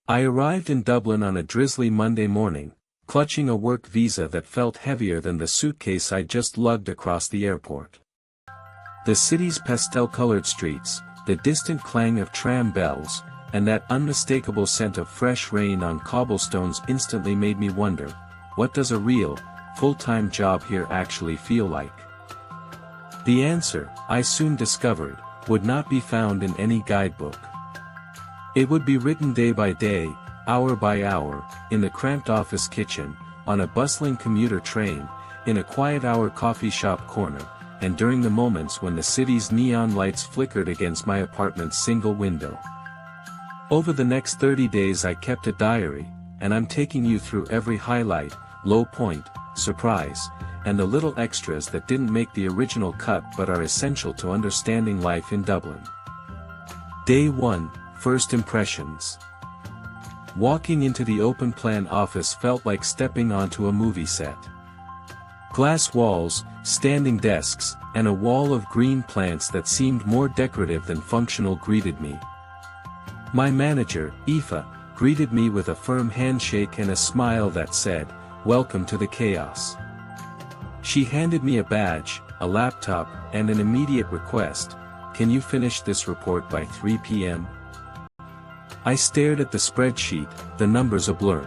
I arrived in Dublin on a drizzly Monday morning, clutching a work visa that felt heavier than the suitcase I just lugged across the airport. The city's pastel-colored streets, the distant clang of tram bells, and that unmistakable scent of fresh rain on cobblestones instantly made me wonder, what does a real, full-time job here actually feel like? The answer, I soon discovered, would not be found in any guidebook. It would be written day by day, hour by hour, in the cramped office kitchen, on a bustling commuter train, in a quiet-hour coffee shop corner, and during the moments when the city's neon lights flickered against my apartment's single window. Over the next 30 days I kept a diary, and I'm taking you through every highlight, low point, surprise, and the little extras that didn't make the original cut but are essential to understanding life in Dublin. Day 1, First Impressions. Walking into the open-plan office felt like stepping onto a movie set. Glass walls, standing desks, and a wall of green plants that seemed more decorative than functional greeted me. My manager, Aoife, greeted me with a firm handshake and a smile that said, "Welcome to the chaos." She handed me a badge, a laptop, and an immediate request, "Can you finish this report by 3 p.m.? I stared at the spreadsheet, the numbers a blur.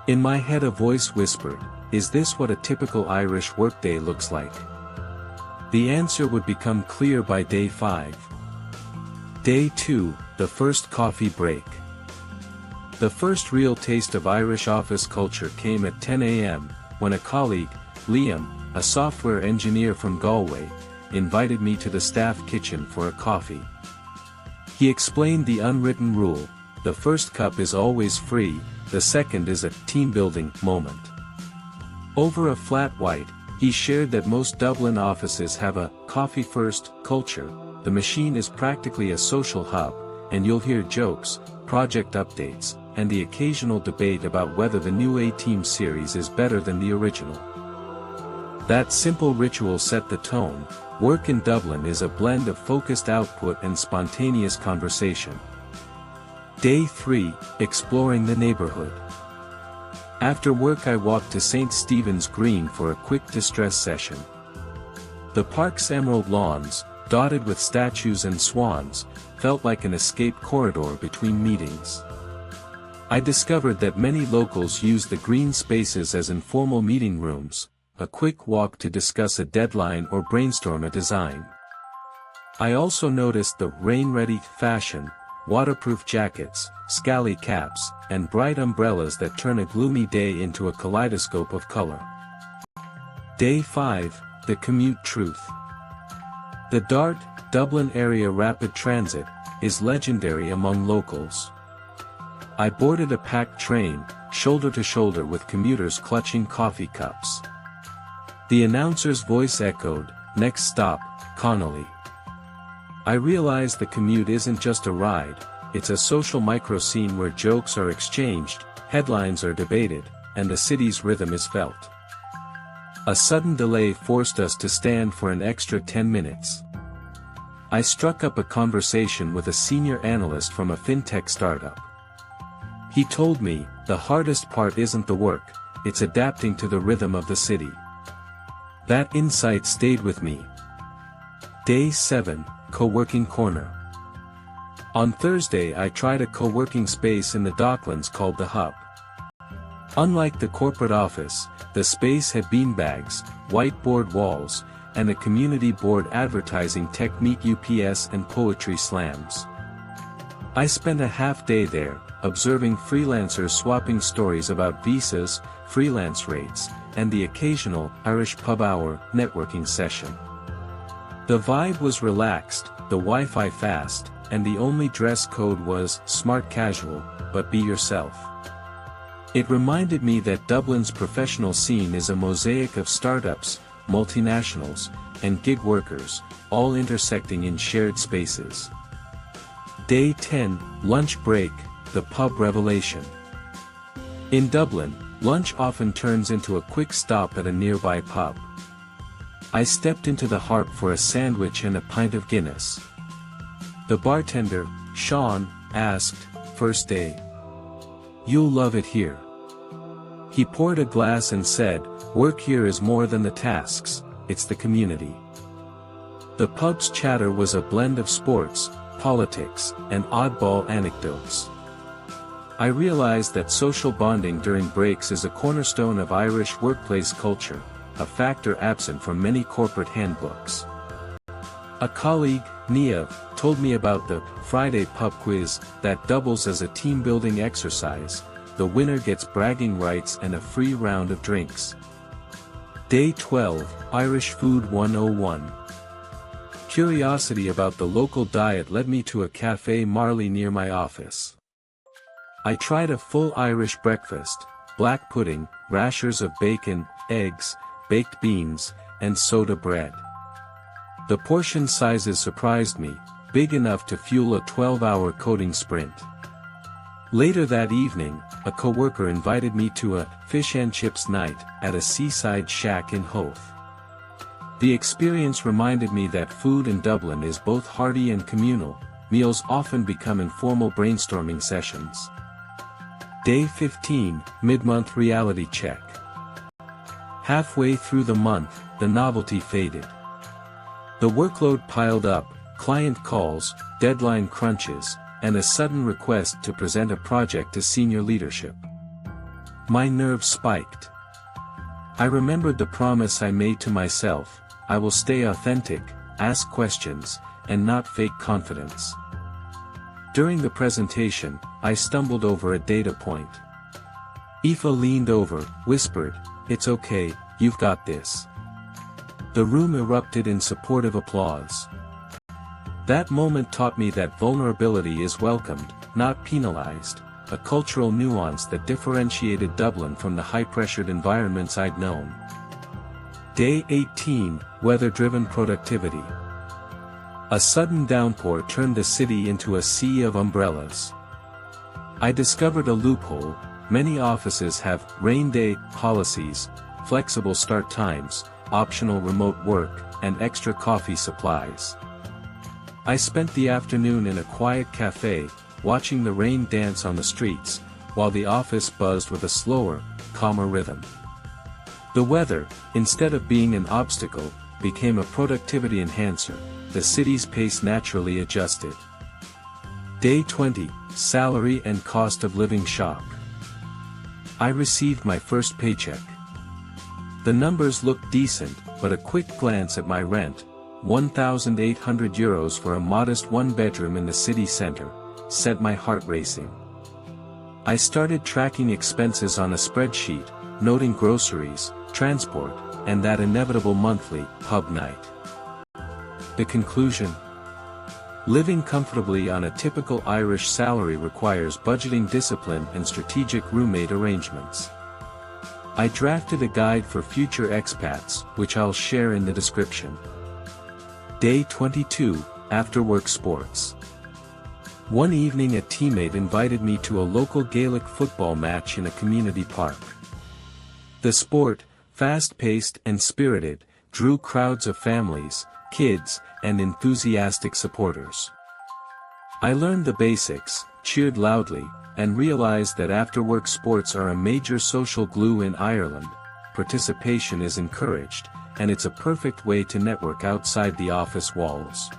In my head a voice whispered, "Is this what a typical Irish workday looks like?" The answer would become clear by day 5. Day 2, the first coffee break. The first real taste of Irish office culture came at 10 a.m., when a colleague, Liam, a software engineer from Galway, invited me to the staff kitchen for a coffee. He explained the unwritten rule: the first cup is always free, the second is a team-building moment. Over a flat white, he shared that most Dublin offices have a coffee-first culture. The machine is practically a social hub, and you'll hear jokes, project updates, and the occasional debate about whether the new A-Team series is better than the original. That simple ritual set the tone. Work in Dublin is a blend of focused output and spontaneous conversation. Day 3, Exploring the neighborhood. After work I walked to St. Stephen's Green for a quick distress session. The park's emerald lawns, dotted with statues and swans, felt like an escape corridor between meetings. I discovered that many locals use the green spaces as informal meeting rooms, a quick walk to discuss a deadline or brainstorm a design. I also noticed the rain-ready fashion, waterproof jackets, scally caps, and bright umbrellas that turn a gloomy day into a kaleidoscope of color. Day 5, the commute truth. The DART, Dublin Area Rapid Transit, is legendary among locals. I boarded a packed train, shoulder to shoulder with commuters clutching coffee cups. The announcer's voice echoed, "Next stop, Connolly." I realized the commute isn't just a ride, it's a social micro-scene where jokes are exchanged, headlines are debated, and the city's rhythm is felt. A sudden delay forced us to stand for an extra 10 minutes. I struck up a conversation with a senior analyst from a fintech startup. He told me, the hardest part isn't the work, it's adapting to the rhythm of the city. That insight stayed with me. Day 7, Co-working Corner. On Thursday I tried a co-working space in the Docklands called The Hub. Unlike the corporate office, the space had beanbags, whiteboard walls, and a community board advertising Technique UPS and poetry slams. I spent a half day there, observing freelancers swapping stories about visas, freelance rates, and the occasional Irish pub hour networking session. The vibe was relaxed, the Wi-Fi fast, and the only dress code was smart casual, but be yourself. It reminded me that Dublin's professional scene is a mosaic of startups, multinationals, and gig workers, all intersecting in shared spaces. Day 10, Lunch Break, the Pub Revelation. In Dublin, lunch often turns into a quick stop at a nearby pub. I stepped into the Harp for a sandwich and a pint of Guinness. The bartender, Sean, asked, "First day?" You'll love it here. He poured a glass and said, work here is more than the tasks, it's the community. The pub's chatter was a blend of sports, politics, and oddball anecdotes. I realized that social bonding during breaks is a cornerstone of Irish workplace culture, a factor absent from many corporate handbooks. A colleague, Niamh, told me about the Friday pub quiz that doubles as a team-building exercise. The winner gets bragging rights and a free round of drinks. Day 12, Irish Food 101. Curiosity about the local diet led me to a Café Marley near my office. I tried a full Irish breakfast, black pudding, rashers of bacon, eggs, baked beans, and soda bread. The portion sizes surprised me, big enough to fuel a 12-hour coding sprint. Later that evening, a coworker invited me to a fish and chips night at a seaside shack in Howth. The experience reminded me that food in Dublin is both hearty and communal. Meals often become informal brainstorming sessions. Day 15, Mid-Month Reality Check. Halfway through the month, the novelty faded. The workload piled up, client calls, deadline crunches, and a sudden request to present a project to senior leadership. My nerves spiked. I remembered the promise I made to myself: I will stay authentic, ask questions, and not fake confidence. During the presentation, I stumbled over a data point. Aoife leaned over, whispered, "It's okay, you've got this." The room erupted in supportive applause. That moment taught me that vulnerability is welcomed, not penalized, a cultural nuance that differentiated Dublin from the high-pressured environments I'd known. Day 18, Weather-Driven Productivity. A sudden downpour turned the city into a sea of umbrellas. I discovered a loophole: many offices have rain day policies, flexible start times, optional remote work, and extra coffee supplies. I spent the afternoon in a quiet cafe, watching the rain dance on the streets, while the office buzzed with a slower, calmer rhythm. The weather, instead of being an obstacle, became a productivity enhancer. The city's pace naturally adjusted. Day 20, Salary and Cost of Living Shock. I received my first paycheck. The numbers looked decent, but a quick glance at my rent, €1,800 for a modest one-bedroom in the city center, set my heart racing. I started tracking expenses on a spreadsheet, noting groceries, transport, and that inevitable monthly pub night. The conclusion: living comfortably on a typical Irish salary requires budgeting discipline and strategic roommate arrangements. I drafted a guide for future expats, which I'll share in the description. Day 22, After-Work Sports. One evening a teammate invited me to a local Gaelic football match in a community park. The sport, fast-paced and spirited, drew crowds of families, kids, and enthusiastic supporters. I learned the basics, cheered loudly, and realized that after-work sports are a major social glue in Ireland. Participation is encouraged, and it's a perfect way to network outside the office walls.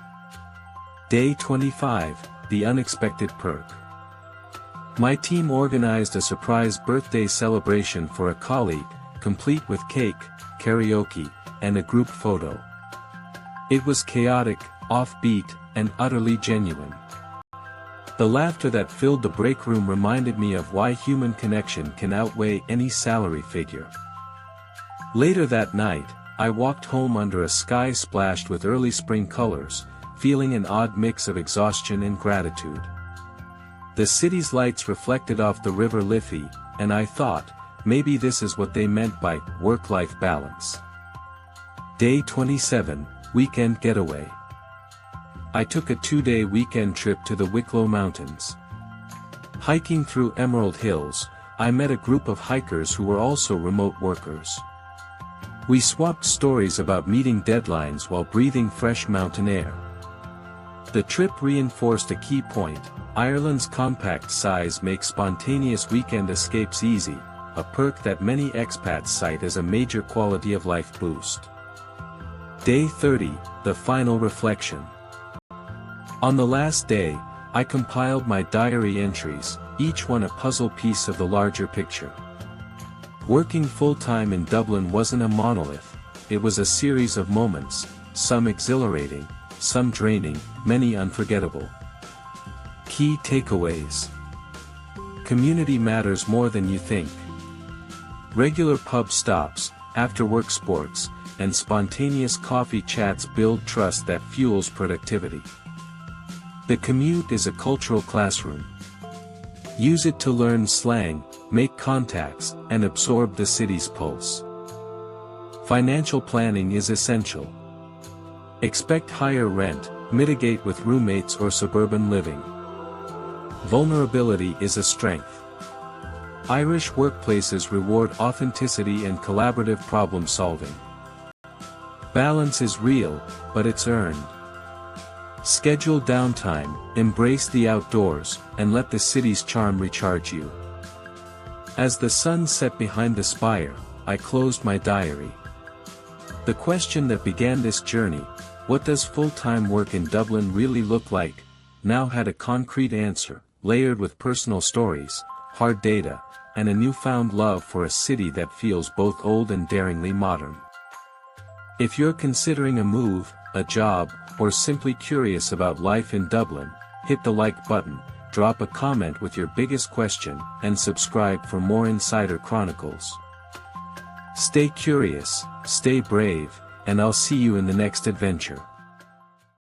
Day 25, The Unexpected Perk. My team organized a surprise birthday celebration for a colleague, complete with cake, karaoke, and a group photo. It was chaotic, offbeat, and utterly genuine. The laughter that filled the break room reminded me of why human connection can outweigh any salary figure. Later that night, I walked home under a sky splashed with early spring colors, feeling an odd mix of exhaustion and gratitude. The city's lights reflected off the River Liffey, and I thought, maybe this is what they meant by work-life balance. Day 27, Weekend Getaway. I took a 2-day weekend trip to the Wicklow Mountains. Hiking through Emerald Hills, I met a group of hikers who were also remote workers. We swapped stories about meeting deadlines while breathing fresh mountain air. The trip reinforced a key point: Ireland's compact size makes spontaneous weekend escapes easy, a perk that many expats cite as a major quality of life boost. Day 30, the final reflection. On the last day, I compiled my diary entries, each one a puzzle piece of the larger picture. Working full-time in Dublin wasn't a monolith, it was a series of moments, some exhilarating, some draining, many unforgettable. Key takeaways. Community matters more than you think. Regular pub stops, after-work sports, and spontaneous coffee chats build trust that fuels productivity. The commute is a cultural classroom. Use it to learn slang, make contacts, and absorb the city's pulse. Financial planning is essential. Expect higher rent, mitigate with roommates or suburban living. Vulnerability is a strength. Irish workplaces reward authenticity and collaborative problem solving. Balance is real, but it's earned. Schedule downtime, embrace the outdoors, and let the city's charm recharge you. As the sun set behind the spire, I closed my diary. The question that began this journey, what does full-time work in Dublin really look like, now had a concrete answer, layered with personal stories, hard data, and a newfound love for a city that feels both old and daringly modern. If you're considering a move, a job, or simply curious about life in Dublin, hit the like button, drop a comment with your biggest question, and subscribe for more Insider Chronicles. Stay curious, stay brave, and I'll see you in the next adventure.